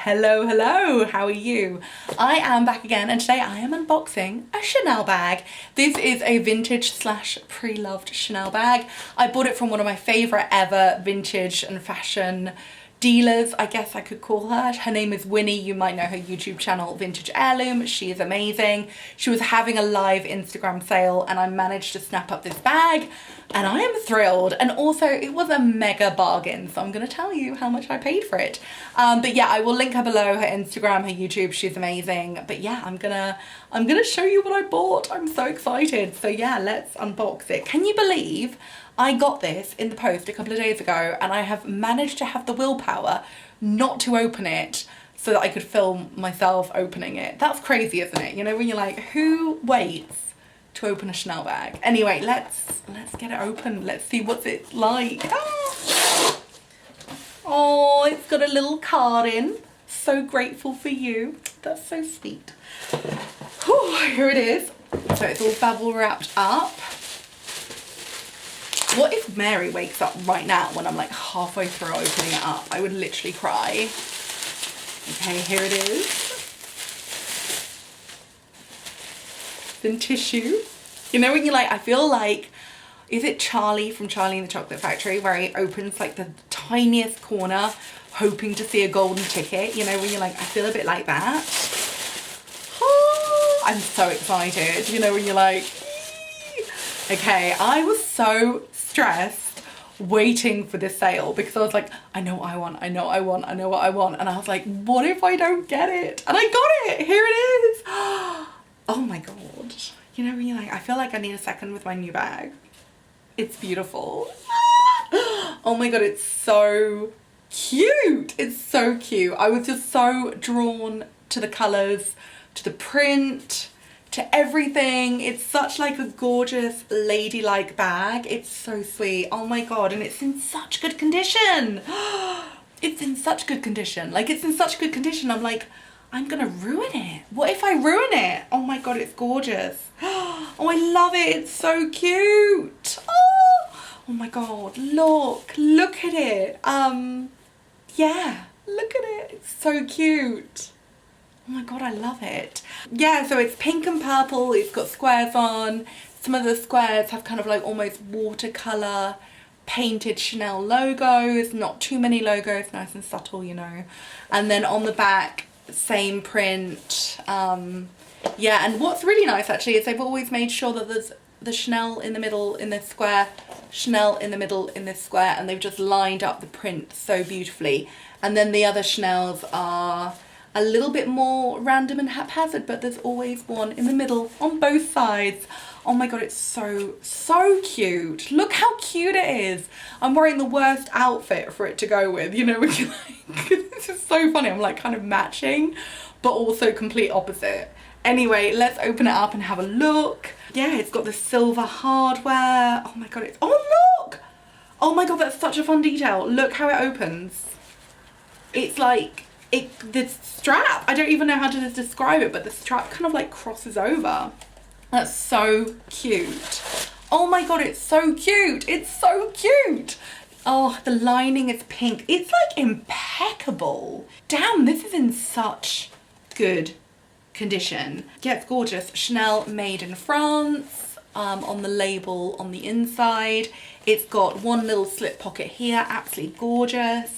Hello, hello, how are you? I am back again and today I am unboxing a Chanel bag. This is a vintage slash pre-loved Chanel bag. I bought it from one of my favourite ever vintage and fashion dealers, I guess I could call her. Her name is Winnie. You might know her YouTube channel, Vintage Heirloom. She is amazing. She was having a live Instagram sale and I managed to snap up this bag and I am thrilled. And also it was a mega bargain. So I'm going to tell you how much I paid for it. But yeah, I will link her below, her Instagram, her YouTube. She's amazing. But yeah, I'm gonna show you what I bought. I'm so excited. So yeah, let's unbox it. Can you believe I got this in the post a couple of days ago and I have managed to have the willpower not to open it so that I could film myself opening it. That's crazy, isn't it? You know, when you're like, who waits to open a Chanel bag? Anyway, let's get it open. Let's see what's it like. Oh, it's got a little card in. So grateful for you. That's so sweet. Whew, here it is. So it's all bubble wrapped up. What if Mary wakes up right now when I'm like halfway through opening it up? I would literally cry. Okay, here it is. It's in tissue. You know when you're like, I feel like, is it Charlie from Charlie and the Chocolate Factory where he opens like the tiniest corner hoping to see a golden ticket? You know when you're like, I feel a bit like that. Oh, I'm so excited. You know when you're like, okay, I was so stressed waiting for this sale because I was like, I know what I want, I know what I want, I know what I want. And I was like, what if I don't get it? And I got it, here it is. Oh my God. You know when you're like, I feel like I need a second with my new bag. It's beautiful. Oh my God, it's so cute. It's so cute. I was just so drawn to the colors, to the print, to everything. It's such like a gorgeous ladylike bag. It's so sweet. Oh my God, and it's in such good condition. It's in such good condition. Like it's in such good condition. I'm like, I'm gonna ruin it. What if I ruin it? Oh my God, it's gorgeous. Oh, I love it. It's so cute. Oh my God, look at it. Yeah, look at it. It's so cute. Oh my God, I love it. Yeah, so it's pink and purple. It's got squares on. Some of the squares have kind of like almost watercolor painted Chanel logos. Not too many logos, nice and subtle, you know. And then on the back, same print. Yeah, and what's really nice actually is they've always made sure that there's the Chanel in the middle in this square, Chanel in the middle in this square, and they've just lined up the print so beautifully. And then the other Chanels are a little bit more random and haphazard, but there's always one in the middle on both sides. Oh my God, it's so cute. Look how cute it is. I'm wearing the worst outfit for it to go with, you know, which is like, this is so funny. I'm like kind of matching, but also complete opposite. Anyway, let's open it up and have a look. Yeah, it's got the silver hardware. Oh my God, it's, oh look! Oh my God, that's such a fun detail. Look how it opens. It's like, the strap, I don't even know how to describe it, but the strap kind of like crosses over. That's so cute. Oh my God, it's so cute. It's so cute. Oh, the lining is pink. It's like impeccable. Damn, this is in such good condition. Yeah, it's gorgeous. Chanel made in France. On the label on the inside. It's got one little slip pocket here, absolutely gorgeous.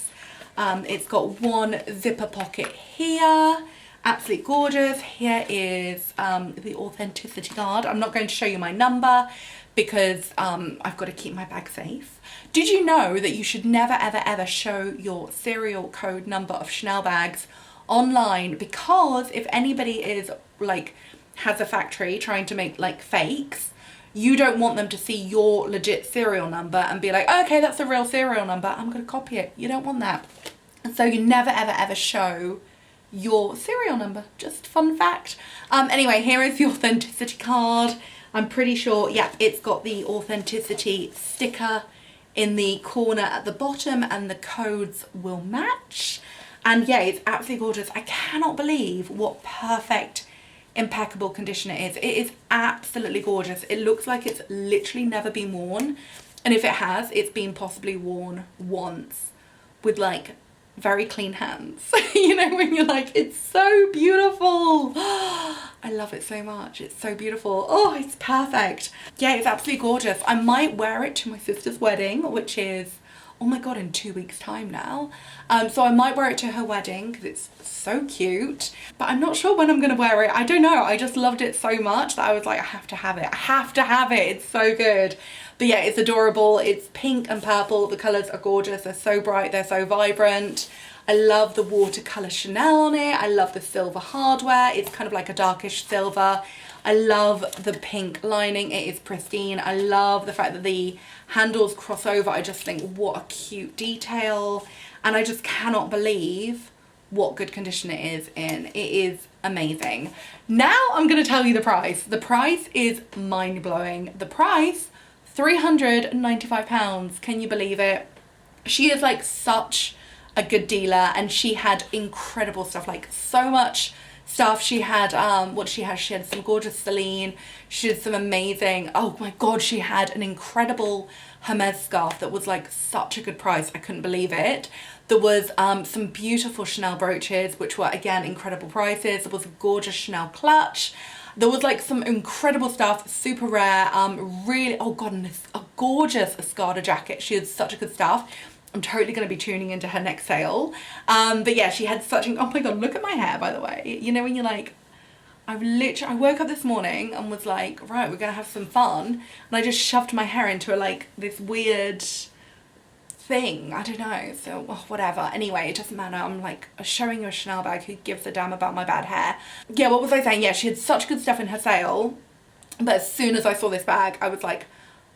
It's got one zipper pocket here, absolutely gorgeous. Here is the authenticity card. I'm not going to show you my number because I've got to keep my bag safe. Did you know that you should never ever ever show your serial code number of Chanel bags online? Because if anybody is like has a factory trying to make like fakes, you don't want them to see your legit serial number and be like, okay, that's a real serial number, I'm gonna copy it. You don't want that. And so you never ever ever show your serial number. Just fun fact. Anyway, here is the authenticity card. I'm pretty sure, yeah, it's got the authenticity sticker in the corner at the bottom and the codes will match. And yeah, it's absolutely gorgeous. I cannot believe what perfect, impeccable condition it is. It is absolutely gorgeous. It looks like it's literally never been worn. And if it has, it's been possibly worn once with like very clean hands. You know, when you're like, it's so beautiful. I love it so much. It's so beautiful. Oh, it's perfect. Yeah, it's absolutely gorgeous. I might wear it to my sister's wedding, which is, oh my God, in 2 weeks time now. So I might wear it to her wedding because it's so cute, but I'm not sure when I'm gonna wear it. I don't know. I just loved it so much that I was like, I have to have it. I have to have it. It's so good. But yeah, it's adorable. It's pink and purple. The colors are gorgeous. They're so bright. They're so vibrant. I love the watercolor Chanel on it. I love the silver hardware. It's kind of like a darkish silver. I love the pink lining. It is pristine. I love the fact that the handles cross over. I just think, what a cute detail. And I just cannot believe what good condition it is in. It is amazing. Now I'm going to tell you the price. The price is mind-blowing. The price, £395. Can you believe it? She is like such a good dealer, and she had incredible stuff, like so much stuff. She had what she had some gorgeous Celine. She had some amazing, oh my God, she had an incredible Hermes scarf that was like such a good price. I couldn't believe it. There was some beautiful Chanel brooches, which were again incredible prices. There was a gorgeous Chanel clutch. There was like some incredible stuff, super rare, really, oh God, and a gorgeous Escada jacket. She had such a good stuff. I'm totally going to be tuning into her next sale. But yeah, she had such an, oh my God, look at my hair, by the way. You know, when you're like, I woke up this morning and was like, right, we're going to have some fun. And I just shoved my hair into like this weird thing. I don't know. So, oh, whatever. Anyway, it doesn't matter. I'm like showing you a Chanel bag. Who gives a damn about my bad hair? Yeah, what was I saying? Yeah, she had such good stuff in her sale. But as soon as I saw this bag, I was like,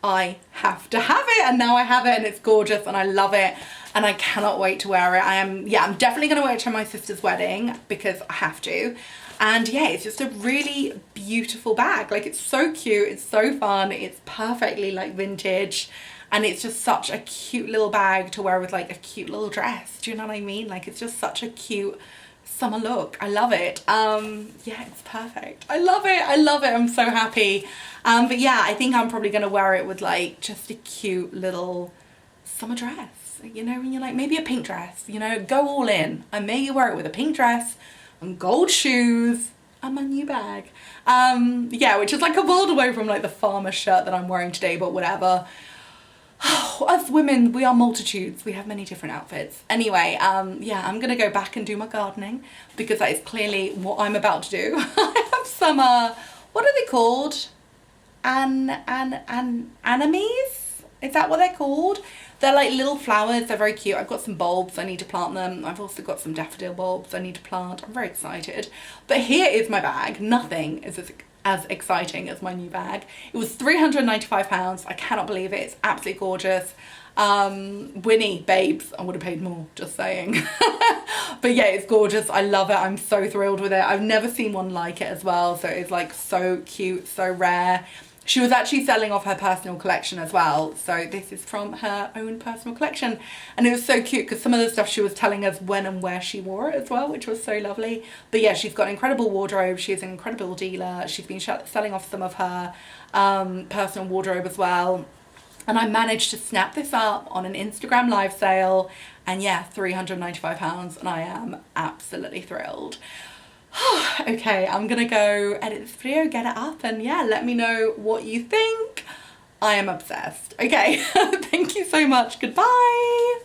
I have to have it, and now I have it, and it's gorgeous, and I love it, and I cannot wait to wear it. I'm definitely gonna wear it to my sister's wedding because I have to. And yeah, it's just a really beautiful bag. Like, it's so cute, it's so fun, it's perfectly like vintage, and it's just such a cute little bag to wear with like a cute little dress. Do you know what I mean? Like, it's just such a cute summer look. I love it. Yeah, it's perfect. I love it. I love it. I'm so happy. But yeah, I think I'm probably gonna wear it with like just a cute little summer dress, you know, when you're like, maybe a pink dress, you know, go all in. I may wear it with a pink dress and gold shoes and my new bag. Yeah, which is like a world away from like the farmer shirt that I'm wearing today, but whatever. As women, we are multitudes. We have many different outfits. Anyway, yeah, I'm gonna go back and do my gardening because that is clearly what I'm about to do. I have some, what are they called? Anemones? Is that what they're called? They're like little flowers. They're very cute. I've got some bulbs. I need to plant them. I've also got some daffodil bulbs I need to plant. I'm very excited. But here is my bag. Nothing is as exciting as my new bag. It was £395. I cannot believe it. It's absolutely gorgeous. Winnie, babes, I would have paid more, just saying. But yeah, it's gorgeous. I love it. I'm so thrilled with it. I've never seen one like it as well. So it's like so cute, so rare. She was actually selling off her personal collection as well. So this is from her own personal collection. And it was so cute because some of the stuff she was telling us when and where she wore it as well, which was so lovely. But yeah, she's got an incredible wardrobe. She's an incredible dealer. She's been selling off some of her personal wardrobe as well. And I managed to snap this up on an Instagram live sale. And yeah, £395, and I am absolutely thrilled. Okay, I'm gonna go edit this video, get it up, and yeah, let me know what you think. I am obsessed. Okay, thank you so much. Goodbye.